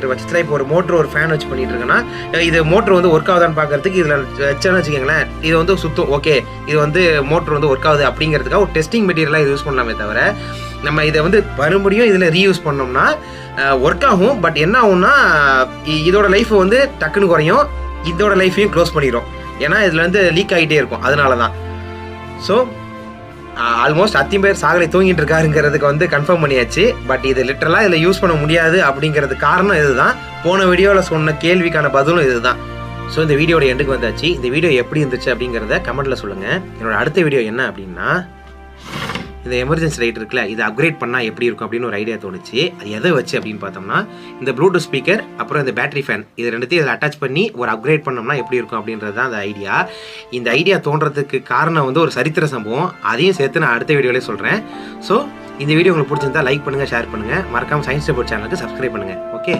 பண்ணிட்டு பட்சத்தில் இப்போ ஒரு மோட்ரு ஒரு ஃபேன் வச்சு பண்ணிட்டு இருக்கேன்னா இது மோட்ரு வந்து ஒர்க் ஆகுதான்னு பார்க்கறதுக்கு இதில் வச்சேன்னு வச்சுக்கோங்களேன், இது வந்து சுத்தம் ஓகே இது வந்து மோட்ரு வந்து ஒர்க் ஆகுது அப்படிங்கிறதுக்காக ஒரு டெஸ்டிங் மெட்டீரியலாக இது யூஸ் பண்ணலாமே தவிர நம்ம இதை வந்து மறுபடியும் இதில் ரீயூஸ் பண்ணோம்னா ஒர்க் ஆகும். பட் என்ன ஆகும்னா இதோட லைஃப் வந்து டக்குன்னு குறையும், இதோட லைஃப்பையும் க்ளோஸ் பண்ணிடும். ஏன்னா இதில் வந்து லீக் ஆகிட்டே இருக்கும். அதனால தான் ஸோ ஆல்மோஸ்ட் அத்திம்பேர் சாகலை தூங்கிட்டு இருக்காருங்கிறதுக்கு வந்து கன்ஃபார்ம் பண்ணியாச்சு. பட் இது லிட்டரலாக இதில் யூஸ் பண்ண முடியாது அப்படிங்கிறது காரணம் இதுதான். போன வீடியோவில் சொன்ன கேள்விக்கான பதிலும் இதுதான். ஸோ இந்த வீடியோட எண்டுக்கு வந்தாச்சு. இந்த வீடியோ எப்படி இருந்துச்சு அப்படிங்கிறத கமெண்ட்டில் சொல்லுங்கள். என்னோட அடுத்த வீடியோ என்ன அப்படின்னா, இந்த எமர்ஜென்சி லைட் இருக்குல்ல, இதை அப்கிரேட் பண்ணால் எப்படி இருக்கும் அப்படின்னு ஒரு ஐடியா தோணுச்சு. அது எதை வச்சு அப்படின்னு பார்த்தோம்னா, இந்த ப்ளூடூத் ஸ்பீக்கர் அப்புறம் இந்த பேட்டரி ஃபேன் இது ரெண்டுத்தையும் இதில் அட்டாச் பண்ணி ஒரு அப்கிரேட் பண்ணோம்னா எப்படி இருக்கும் அப்படின்றது தான் அந்த ஐடியா. இந்த ஐடியா தோன்றதுக்கு காரணம் வந்து ஒரு சரித்திர சம்பவம். அதையும் சேர்த்து நான் அடுத்த வீடியோலேயே சொல்கிறேன். ஸோ இந்த வீடியோ உங்களுக்கு பிடிச்சிருந்தா லைக் பண்ணுங்கள், ஷேர் பண்ணுங்கள், மறக்காமல் சயின்ஸ் டேபிள் சேனலுக்கு சப்ஸ்கிரைப் பண்ணுங்கள். ஓகே.